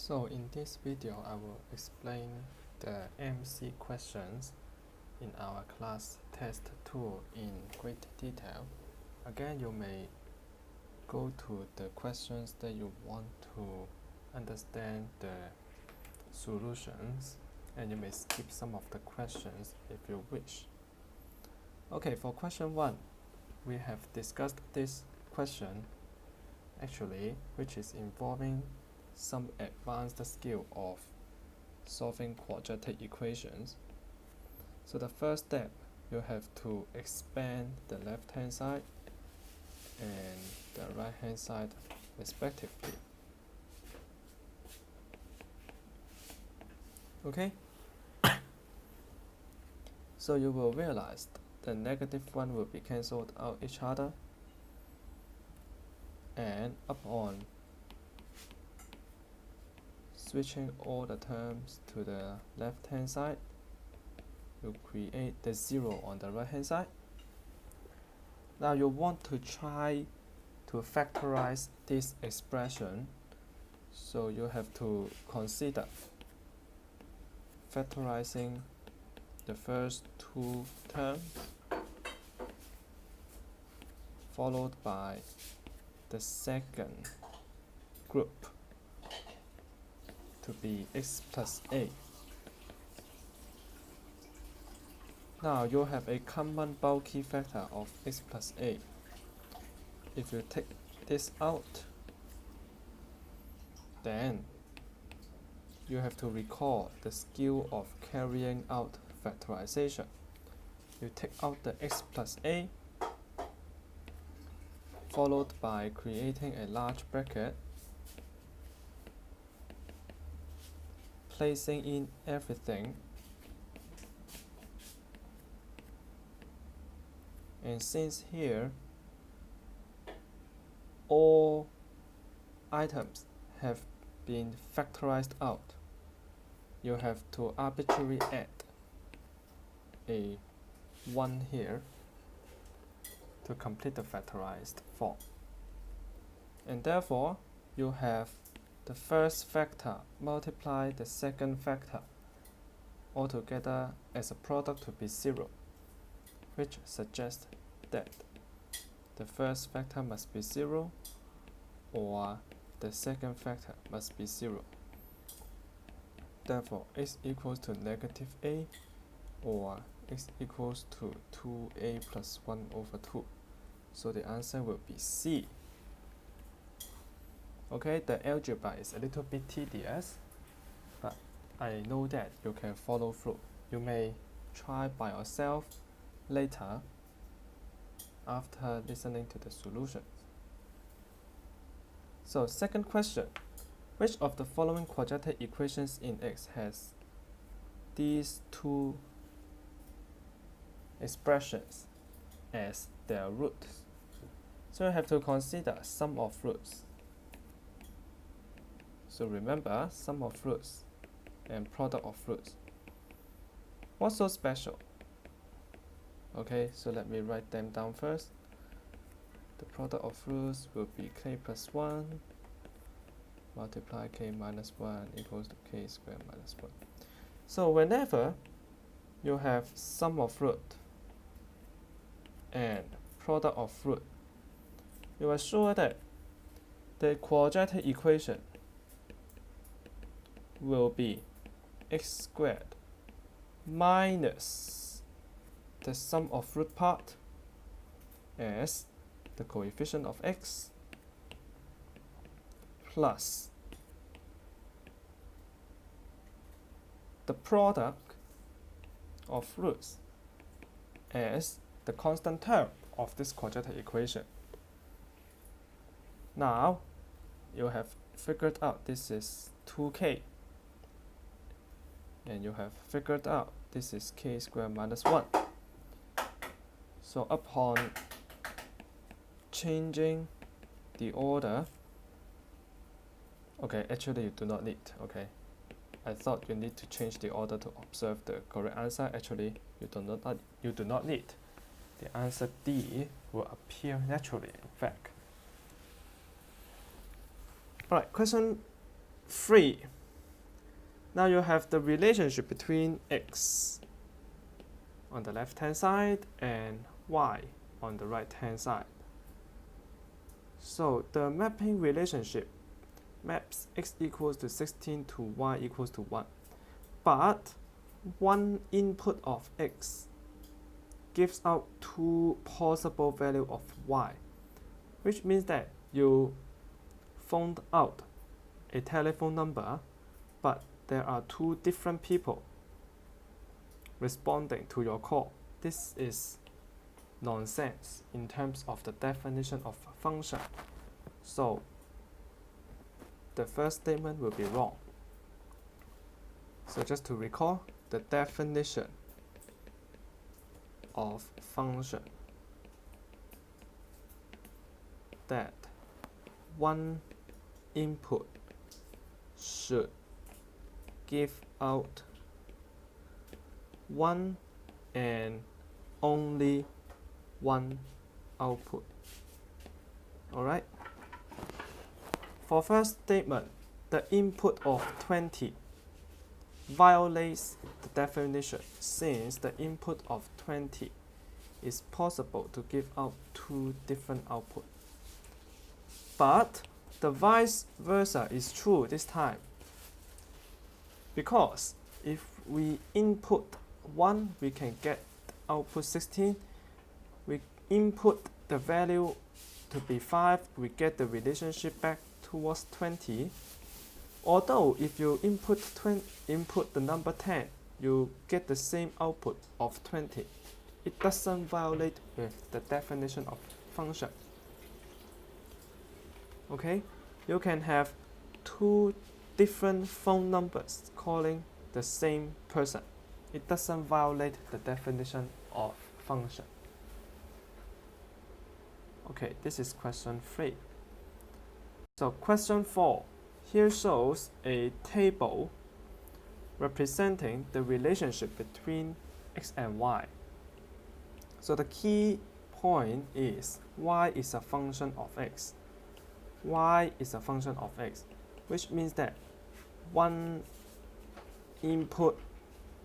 So in this video, I will explain the MC questions in our class Test 2 in great detail. Again, you may go to the questions that you want to understand the solutions, and you may skip some of the questions if you wish. Okay, for question 1, we have discussed this question actually, which is involving some advanced skill of solving quadratic equations. So the first step, you have to expand the left hand side and the right hand side respectively. Okay? So you will realize the negative one will be cancelled out each other, and upon switching all the terms to the left hand side, you create the 0 on the right hand side. Now you want to try to factorize this expression, so you have to consider factorizing the first two terms followed by the second group to be x plus a. Now you have a common bulky factor of x plus a. If you take this out, then you have to recall the skill of carrying out factorization. You take out the x plus a, followed by creating a large bracket, placing in everything, and since here all items have been factorized out, you have to arbitrarily add a 1 here to complete the factorized form. And therefore, you have the first factor multiply the second factor altogether as a product to be 0, which suggests that the first factor must be 0 or the second factor must be 0. Therefore, x equals to negative a or x equals to 2a plus 1 over 2. So the answer will be C. Okay, the algebra is a little bit tedious, but I know that you can follow through. You may try by yourself later after listening to the solution. So second question, which of the following quadratic equations in X has these two expressions as their roots? So you have to consider sum of roots. So remember, sum of roots and product of roots. What's so special? Okay, so let me write them down first. The product of roots will be k plus 1 multiply k minus 1 equals to k squared minus 1. So whenever you have sum of root and product of root, you are sure that the quadratic equation will be x squared minus the sum of root part as the coefficient of x plus the product of roots as the constant term of this quadratic equation. Now you have figured out this is 2k, and you have figured out this is k squared minus 1. So upon changing the order, okay, actually you do not need, okay. I thought you need to change the order to observe the correct answer. Actually, you do not need. The answer D will appear naturally, in fact. Alright, question 3. Now you have the relationship between x on the left hand side and y on the right hand side. So the mapping relationship maps x equals to 16 to y equals to 1. But one input of x gives out two possible values of y, which means that you phoned out a telephone number, but there are two different people responding to your call. This is nonsense in terms of the definition of a function. So the first statement will be wrong. So just to recall, the definition of function that one input should give out one and only one output. Alright? For first statement, the input of 20 violates the definition since the input of 20 is possible to give out two different outputs. But the vice versa is true this time, because if we input 1, we can get output 16. We input the value to be 5, we get the relationship back towards 20. Although if you input the number 10, you get the same output of 20. It doesn't violate with the definition of function. Okay, you can have two different phone numbers calling the same person. It doesn't violate the definition of function. Okay, this is question 3. So question 4. Here shows a table representing the relationship between x and y. So the key point is y is a function of x. Y is a function of x, which means that one input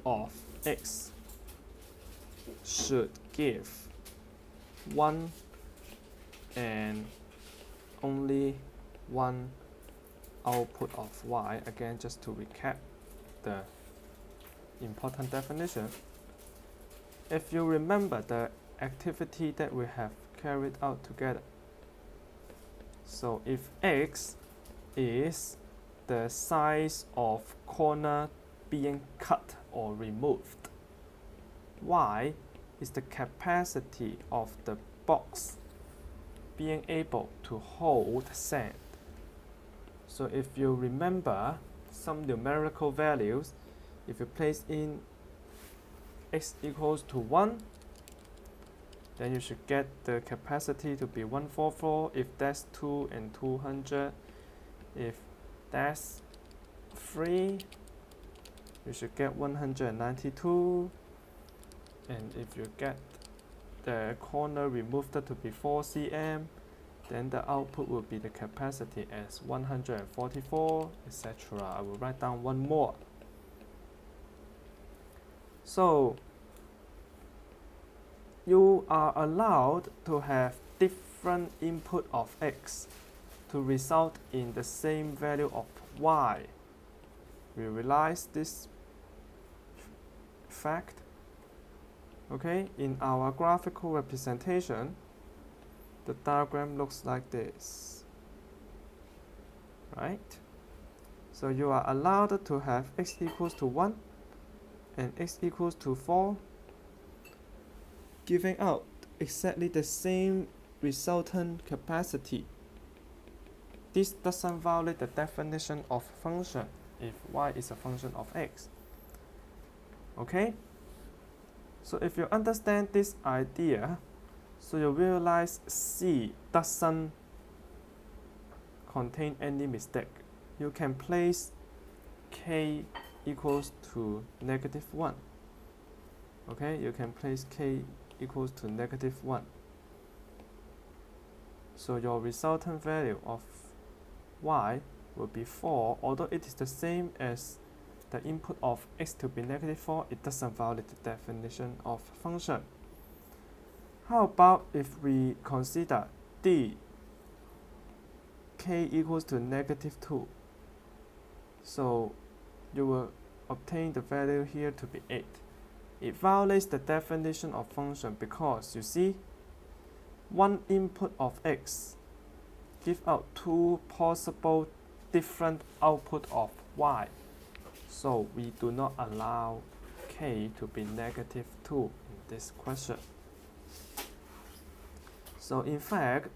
of x should give one and only one output of y. Again, just to recap the important definition. If you remember the activity that we have carried out together. So if x is the size of corner being cut or removed, y is the capacity of the box being able to hold sand. So if you remember some numerical values, if you place in x equals to 1, then you should get the capacity to be 144. If that's 2 and 200, if that's 3, you should get 192. And if you get the corner removed to be 4 cm, then the output will be the capacity as 144, etc. I will write down one more. So you are allowed to have different input of x to result in the same value of y. We realize this fact. Okay, in our graphical representation, the diagram looks like this, right? So you are allowed to have x equals to 1 and x equals to 4, giving out exactly the same resultant capacity. This doesn't violate the definition of function if y is a function of x. Okay? So if you understand this idea, so you realize C doesn't contain any mistake. You can place k equals to -1. Okay, you can place k equals to -1. So your resultant value of y will be 4, although it is the same as the input of x to be -4, it doesn't violate the definition of function. How about if we consider d k equals to -2? So you will obtain the value here to be 8. It violates the definition of function because you see, one input of x give out two possible different output of y. So we do not allow k to be -2 in this question. So in fact,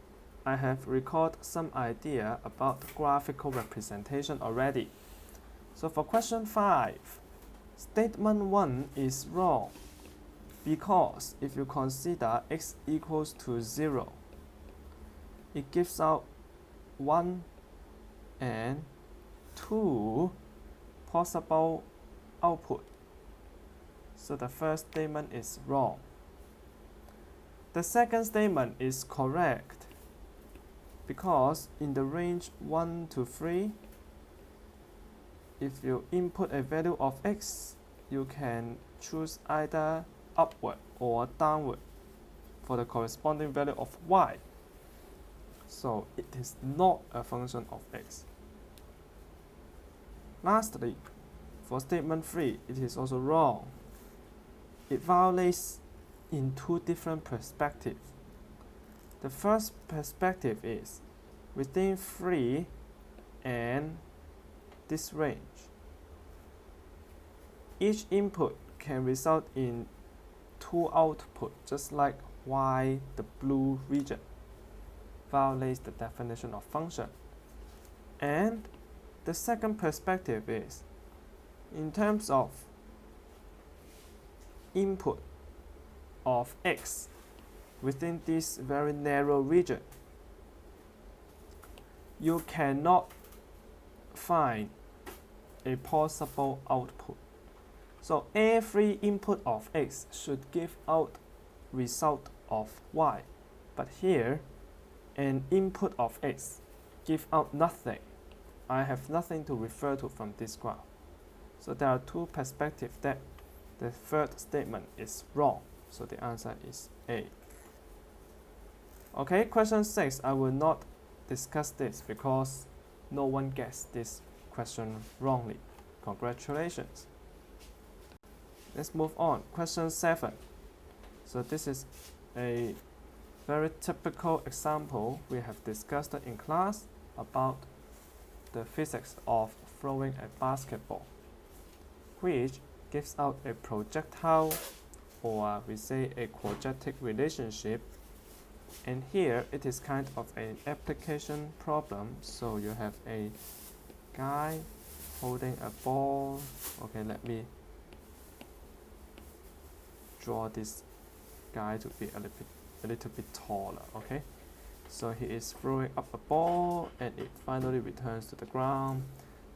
I have recorded some idea about the graphical representation already. So for question 5, statement 1 is wrong because if you consider x equals to 0, it gives out 1 and 2 possible output. So the first statement is wrong. The second statement is correct because in the range 1 to 3, if you input a value of x, you can choose either upward or downward for the corresponding value of y. So it is not a function of x. Lastly, for statement 3, it is also wrong. It violates in two different perspectives. The first perspective is within 3 and this range. Each input can result in two outputs, just like y, the blue region, violates the definition of function. And the second perspective is in terms of input of x within this very narrow region, you cannot find a possible output. So every input of x should give out result of y, but here an input of x give out nothing. I have nothing to refer to from this graph. So there are two perspectives that the third statement is wrong. So the answer is A. Okay, question 6, I will not discuss this because no one gets this question wrongly. Congratulations. Let's move on. Question 7. So this is a very typical example we have discussed in class about the physics of throwing a basketball, which gives out a projectile, or we say a quadratic relationship. And here it is kind of an application problem. So you have a guy holding a ball. Okay, let me draw this guy to be a little bit taller. Okay, so he is throwing up a ball and it finally returns to the ground.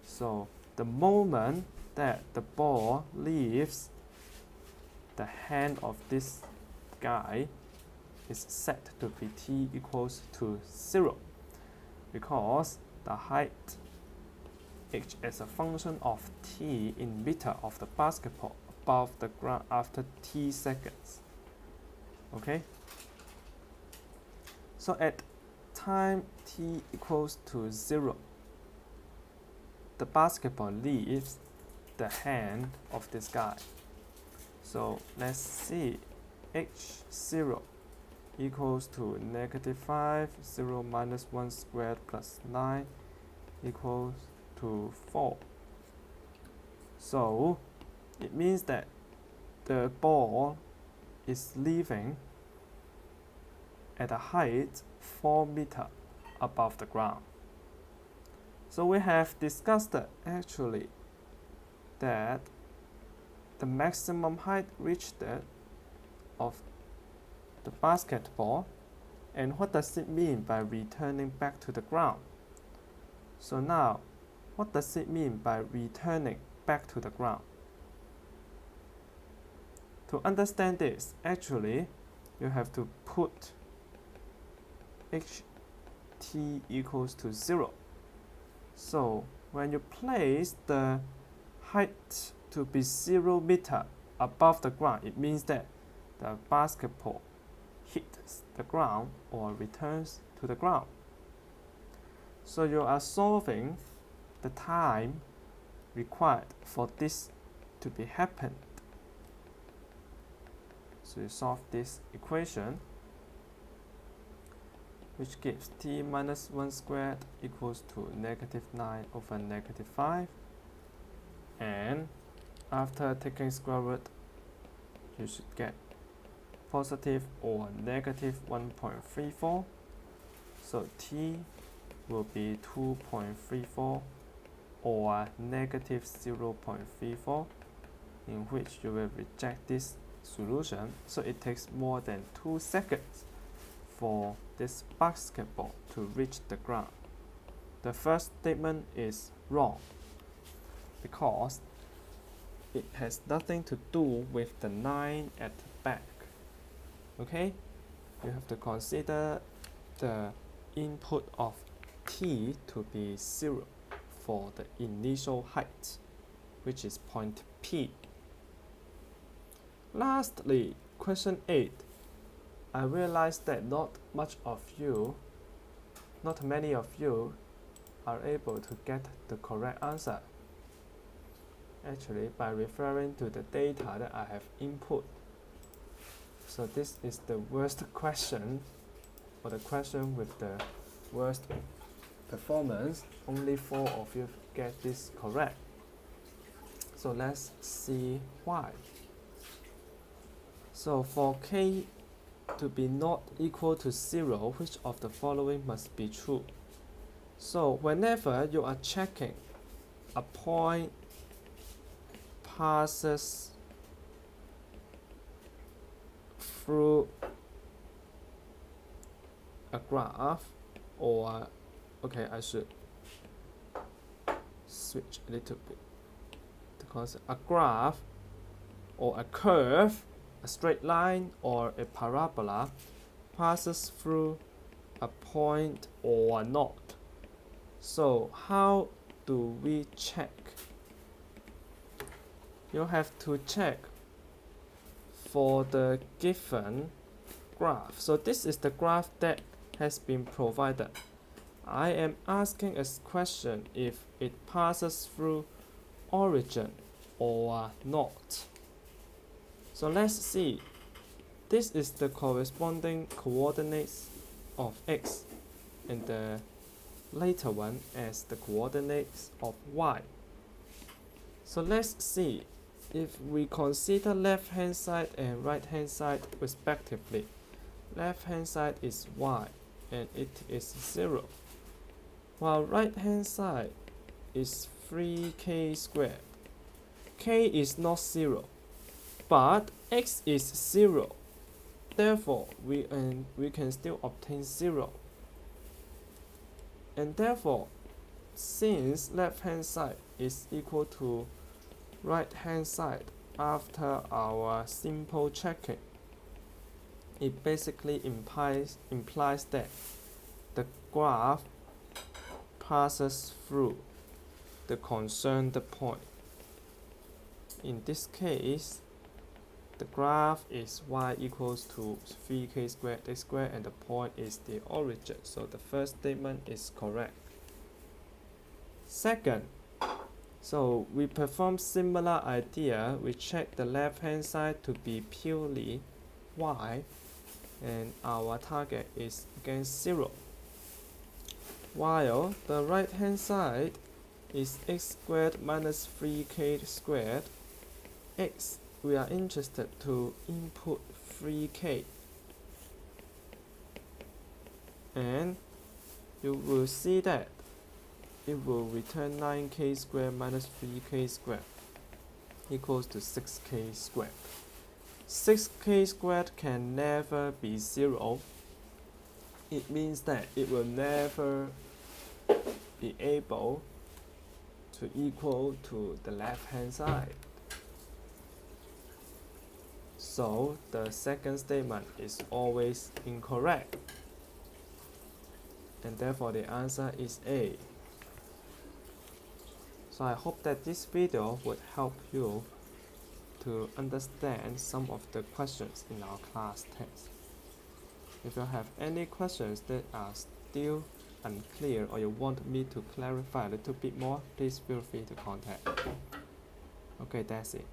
So the moment that the ball leaves the hand of this guy is set to be t equals to 0 because the height h as a function of t in meter of the basketball above the ground after t seconds. Okay, so at time t equals to 0, the basketball leaves the hand of this guy. So let's see, h0 equals to -5, 0 minus 1 squared plus 9 equals to 4. So it means that the ball is leaving at a height 4 meters above the ground. So we have discussed actually that the maximum height reached of the basketball, and what does it mean by returning back to the ground? So now, what does it mean by returning back to the ground? To understand this, actually, you have to put ht equals to 0. So when you place the height to be 0 meter above the ground, it means that the basketball hits the ground or returns to the ground. So you are solving the time required for this to be happened. So you solve this equation, which gives t minus 1 squared equals to -9 over -5. And after taking square root, you should get positive or negative 1.34. So t will be 2.34 or negative 0.34, in which you will reject this solution. So it takes more than 2 seconds for this basketball to reach the ground. The first statement is wrong because it has nothing to do with the 9 at the back. Okay, you have to consider the input of t to be 0 for the initial height, which is point P. Lastly, question 8. I realized that not many of you are able to get the correct answer. Actually, by referring to the data that I have input. So this is the worst question, or the question with the worst performance. Only 4 of you get this correct. So let's see why. So for k to be not equal to 0, which of the following must be true? So whenever you are checking a point passes through a graph, or okay, I should switch a little bit, because a graph or a curve, a straight line or a parabola passes through a point or not. So how do we check? You have to check for the given graph. So this is the graph that has been provided. I am asking a question if it passes through origin or not. So let's see. This is the corresponding coordinates of x, and the later one as the coordinates of y. So let's see. If we consider left hand side and right hand side respectively, left hand side is y and it is 0, while right hand side is 3k squared. K is not 0, but x is 0. Therefore, we can still obtain 0. And therefore, since left hand side is equal to right hand side after our simple checking, it basically implies that the graph passes through the concerned point. In this case, the graph is y equals to 3k squared x squared, and the point is the origin. So the first statement is correct. Second, so we perform similar idea. We check the left hand side to be purely y, and our target is again 0, while the right hand side is x squared minus 3k squared. X, we are interested to input 3k, and you will see that it will return 9k squared minus 3k squared equals to 6k squared. 6k squared can never be 0. It means that it will never be able to equal to the left hand side. So the second statement is always incorrect, and therefore the answer is A. So I hope that this video would help you to understand some of the questions in our class test. If you have any questions that are still unclear or you want me to clarify a little bit more, please feel free to contact. Okay, that's it.